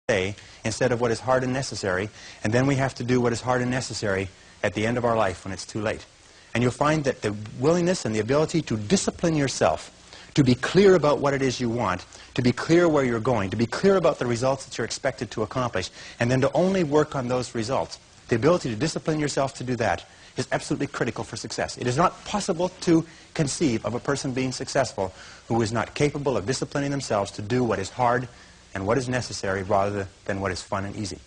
today instead of what is hard and necessary, and then we have to do what is hard and necessary at the end of our life when it's too late. And you'll find that the willingness and the ability to discipline yourself, to be clear about what it is you want, to be clear where you're going, to be clear about the results that you're expected to accomplish, and then to only work on those results. The ability to discipline yourself to do that is absolutely critical for success. It is not possible to conceive of a person being successful who is not capable of disciplining themselves to do what is hard and what is necessary rather than what is fun and easy.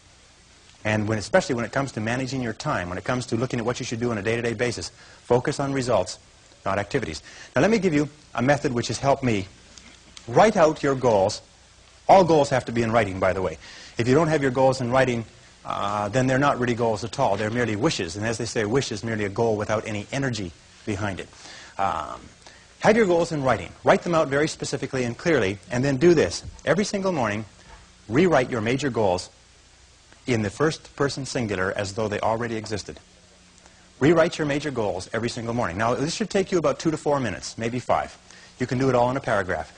And especially when it comes to managing your time, when it comes to looking at what you should do on a day-to-day basis, focus on results, not activities. Now let me give you a method which has helped me. Write out your goals. All goals have to be in writing, by the way. If you don't have your goals in writing, then they're not really goals at all. They're merely wishes. And as they say, a wish is merely a goal without any energy behind it. Have your goals in writing. Write them out very specifically and clearly, and then do this. Every single morning, rewrite your major goals in the first person singular as though they already existed. Rewrite your major goals every single morning. Now, this should take you about 2 to 4 minutes, maybe 5. You can do it all in a paragraph.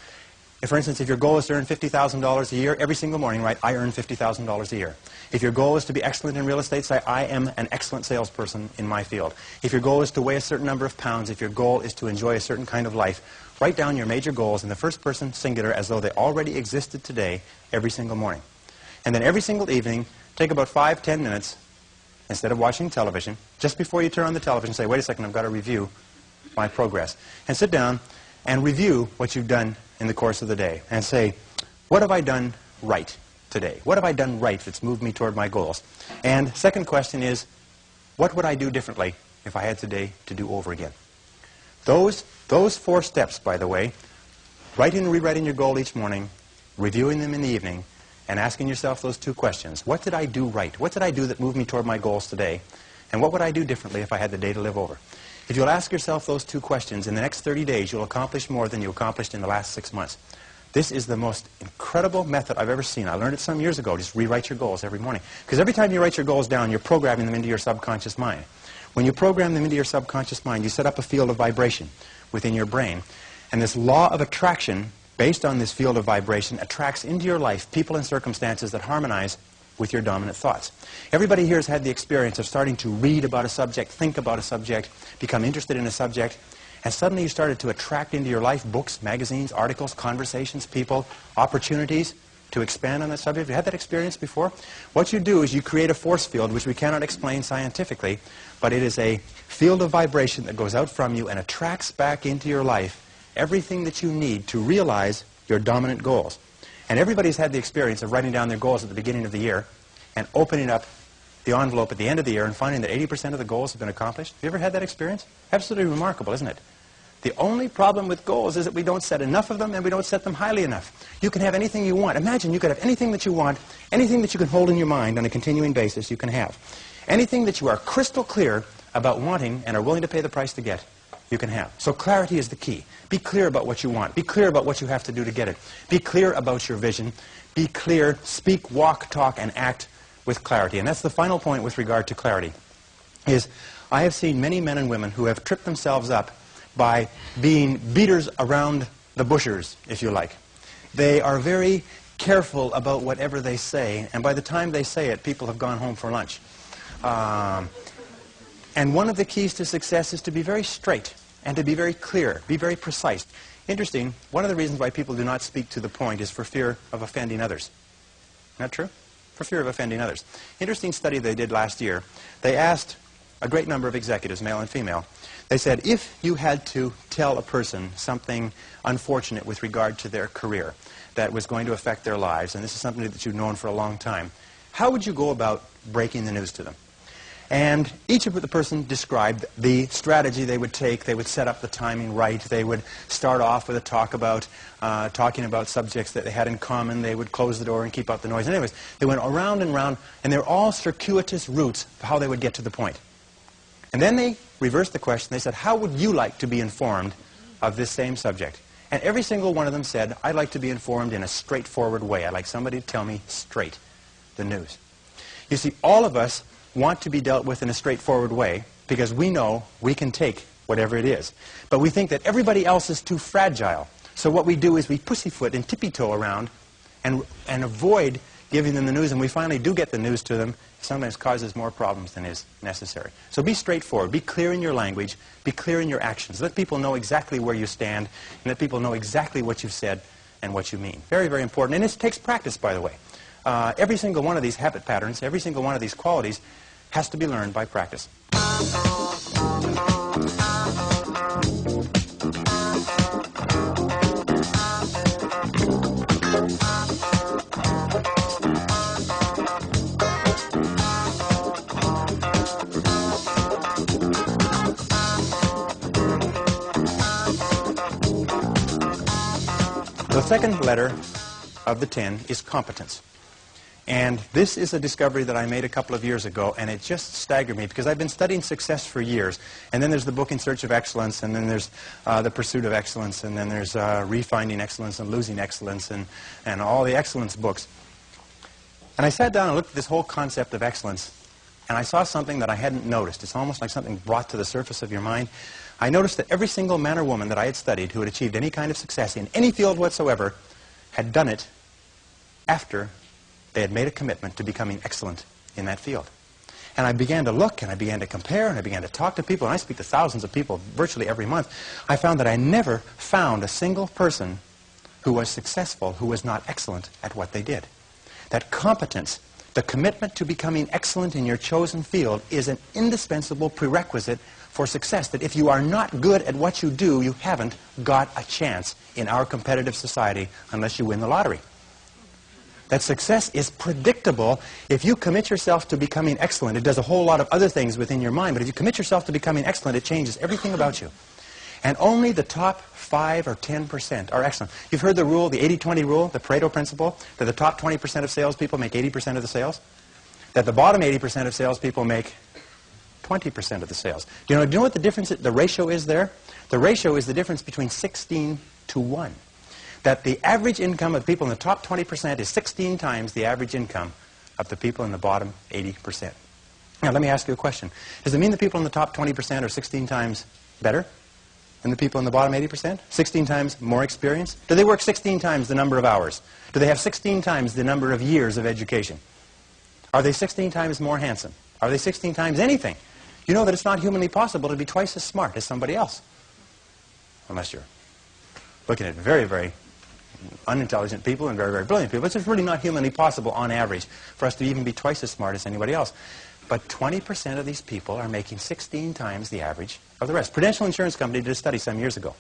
For instance, if your goal is to earn $50,000 a year, every single morning write, I earn $50,000 a year. If your goal is to be excellent in real estate, say, I am an excellent salesperson in my field. If your goal is to weigh a certain number of pounds, if your goal is to enjoy a certain kind of life, write down your major goals in the first person singular as though they already existed today every single morning. And then every single evening, take about 5-10 minutes, instead of watching television, just before you turn on the television, say, wait a second, I've got to review my progress. And sit down and review what you've done in the course of the day. And say, what have I done right today? What have I done right that's moved me toward my goals? And second question is, what would I do differently if I had today to do over again? Those 4 steps, by the way, writing and rewriting your goal each morning, reviewing them in the evening, and asking yourself those 2 questions. What did I do right? What did I do that moved me toward my goals today? And what would I do differently if I had the day to live over? If you'll ask yourself those 2 questions, in the next 30 days, you'll accomplish more than you accomplished in the last 6 months. This is the most incredible method I've ever seen. I learned it some years ago. Just rewrite your goals every morning. Because every time you write your goals down, you're programming them into your subconscious mind. When you program them into your subconscious mind, you set up a field of vibration within your brain. And this law of attraction, based on this field of vibration, attracts into your life people and circumstances that harmonize with your dominant thoughts. Everybody here has had the experience of starting to read about a subject, think about a subject, become interested in a subject, and suddenly you started to attract into your life books, magazines, articles, conversations, people, opportunities to expand on that subject. Have you had that experience before? What you do is you create a force field, which we cannot explain scientifically, but it is a field of vibration that goes out from you and attracts back into your life everything that you need to realize your dominant goals. And everybody's had the experience of writing down their goals at the beginning of the year and opening up the envelope at the end of the year and finding that 80% of the goals have been accomplished. Have you ever had that experience? Absolutely remarkable, isn't it? The only problem with goals is that we don't set enough of them and we don't set them highly enough. You can have anything you want. Imagine you could have anything that you want, anything that you can hold in your mind on a continuing basis you can have. Anything that you are crystal clear about wanting and are willing to pay the price to get, you can have. So clarity is the key. Be clear about what you want. Be clear about what you have to do to get it. Be clear about your vision. Be clear, speak, walk, talk, and act with clarity. And that's the final point with regard to clarity, is I have seen many men and women who have tripped themselves up by being beaters around the bushers, if you like. They are very careful about whatever they say, and by the time they say it, people have gone home for lunch. And one of the keys to success is to be very straight and to be very clear, be very precise. Interesting, one of the reasons why people do not speak to the point is for fear of offending others. Isn't that true? For fear of offending others. Interesting study they did last year. They asked a great number of executives, male and female. They said, if you had to tell a person something unfortunate with regard to their career that was going to affect their lives, and this is something that you've known for a long time, how would you go about breaking the news to them? And each of the person described the strategy they would take. They would set up the timing right. They would start off with a talk about talking about subjects that they had in common. They would close the door and keep out the noise. Anyways, they went around and around, and they're all circuitous routes of how they would get to the point. And then they reversed the question. They said, how would you like to be informed of this same subject? And every single one of them said, I'd like to be informed in a straightforward way. I'd like somebody to tell me straight the news. You see, all of us want to be dealt with in a straightforward way because we know we can take whatever it is. But we think that everybody else is too fragile. So what we do is we pussyfoot and tippy-toe around and avoid giving them the news, and we finally do get the news to them, it sometimes causes more problems than is necessary. So be straightforward. Be clear in your language. Be clear in your actions. Let people know exactly where you stand, and let people know exactly what you've said and what you mean. Very, very important. And it takes practice, by the way. Every single one of these habit patterns, every single one of these qualities has to be learned by practice. The second letter of the 10 is competence. And this is a discovery that I made a couple of years ago, and it just staggered me because I've been studying success for years. And then there's the book In Search of Excellence, and then there's The Pursuit of Excellence, and then there's Refinding Excellence and Losing Excellence, and all the excellence books. And I sat down and looked at this whole concept of excellence, and I saw something that I hadn't noticed. It's almost like something brought to the surface of your mind. I noticed that every single man or woman that I had studied who had achieved any kind of success in any field whatsoever had done it after they had made a commitment to becoming excellent in that field. And I began to look, and I began to compare, and I began to talk to people, and I speak to thousands of people virtually every month. I found that I never found a single person who was successful who was not excellent at what they did. That competence, the commitment to becoming excellent in your chosen field, is an indispensable prerequisite for success. That if you are not good at what you do, you haven't got a chance in our competitive society unless you win the lottery. That success is predictable. If you commit yourself to becoming excellent, it does a whole lot of other things within your mind, but if you commit yourself to becoming excellent, it changes everything about you. And only the top 5 or 10% are excellent. You've heard the rule, the 80-20 rule, the Pareto principle, that the top 20% of salespeople make 80% of the sales, that the bottom 80% of salespeople make 20% of the sales. Do you know what the difference, the ratio is there? The ratio is the difference between 16 to 1. That the average income of people in the top 20% is 16 times the average income of the people in the bottom 80%. Now, let me ask you a question. Does it mean the people in the top 20% are 16 times better than the people in the bottom 80%? 16 times more experience? Do they work 16 times the number of hours? Do they have 16 times the number of years of education? Are they 16 times more handsome? Are they 16 times anything? You know that it's not humanly possible to be twice as smart as somebody else. Unless you're looking at very, very unintelligent people and very, very brilliant people. It's just really not humanly possible on average for us to even be twice as smart as anybody else. But 20% of these people are making 16 times the average of the rest. Prudential Insurance Company did a study some years ago.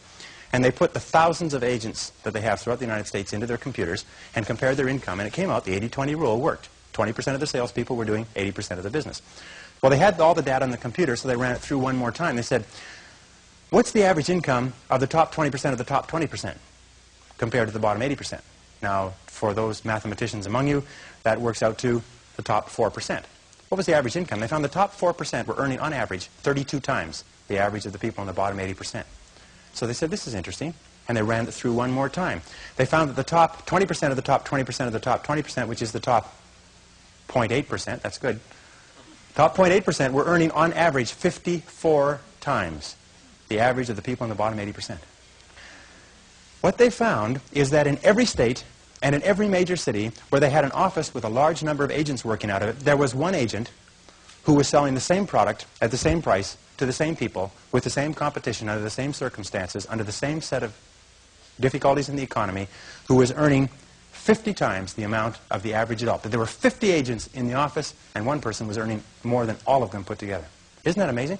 And they put the thousands of agents that they have throughout the United States into their computers and compared their income. And it came out the 80-20 rule worked. 20% of the salespeople were doing 80% of the business. Well, they had all the data on the computer, so they ran it through one more time. They said, what's the average income of the top 20% of the top 20% compared to the bottom 80%? Now, for those mathematicians among you, that works out to the top 4%. What was the average income? They found the top 4% were earning, on average, 32 times the average of the people in the bottom 80%. So they said, this is interesting, and they ran it through one more time. They found that the top 20% of the top 20% of the top 20%, which is the top 0.8%, that's good, top 0.8% were earning, on average, 54 times the average of the people in the bottom 80%. What they found is that in every state and in every major city where they had an office with a large number of agents working out of it, there was one agent who was selling the same product at the same price to the same people with the same competition under the same circumstances, under the same set of difficulties in the economy, who was earning 50 times the amount of the average adult. That there were 50 agents in the office, and one person was earning more than all of them put together. Isn't that amazing?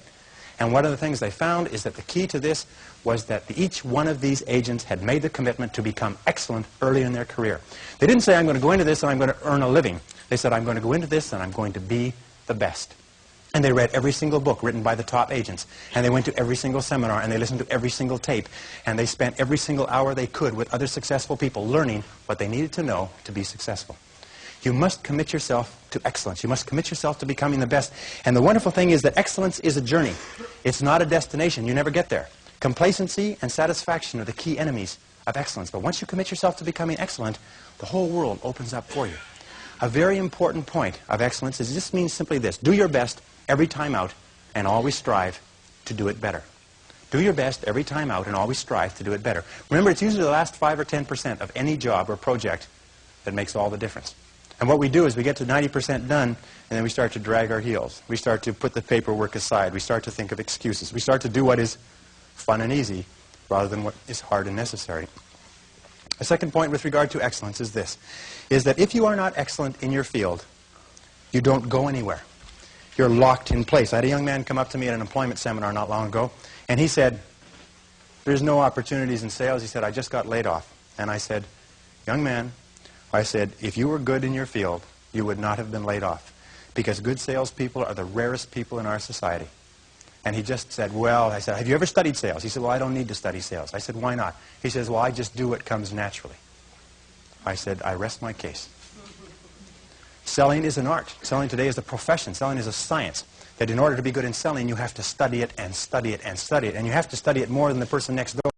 And one of the things they found is that the key to this was that each one of these agents had made the commitment to become excellent early in their career. They didn't say, I'm going to go into this and I'm going to earn a living. They said, I'm going to go into this and I'm going to be the best. And they read every single book written by the top agents. And they went to every single seminar, and they listened to every single tape. And they spent every single hour they could with other successful people learning what they needed to know to be successful. You must commit yourself to excellence. You must commit yourself to becoming the best. And the wonderful thing is that excellence is a journey. It's not a destination. You never get there. Complacency and satisfaction are the key enemies of excellence. But once you commit yourself to becoming excellent, the whole world opens up for you. A very important point of excellence is this means simply this: do your best every time out and always strive to do it better. Do your best every time out and always strive to do it better. Remember, it's usually the last 5 or 10% of any job or project that makes all the difference. And what we do is we get to 90% done, and then we start to drag our heels. We start to put the paperwork aside. We start to think of excuses. We start to do what is fun and easy rather than what is hard and necessary. The second point with regard to excellence is this, is that if you are not excellent in your field, you don't go anywhere. You're locked in place. I had a young man come up to me at an employment seminar not long ago, and he said, there's no opportunities in sales. He said, I just got laid off. And I said, young man, I said, if you were good in your field, you would not have been laid off, because good salespeople are the rarest people in our society. And he just said, well, I said, have you ever studied sales? He said, well, I don't need to study sales. I said, why not? He says, well, I just do what comes naturally. I said, I rest my case. Selling is an art. Selling today is a profession. Selling is a science. That in order to be good in selling, you have to study it and study it and study it. And you have to study it more than the person next door.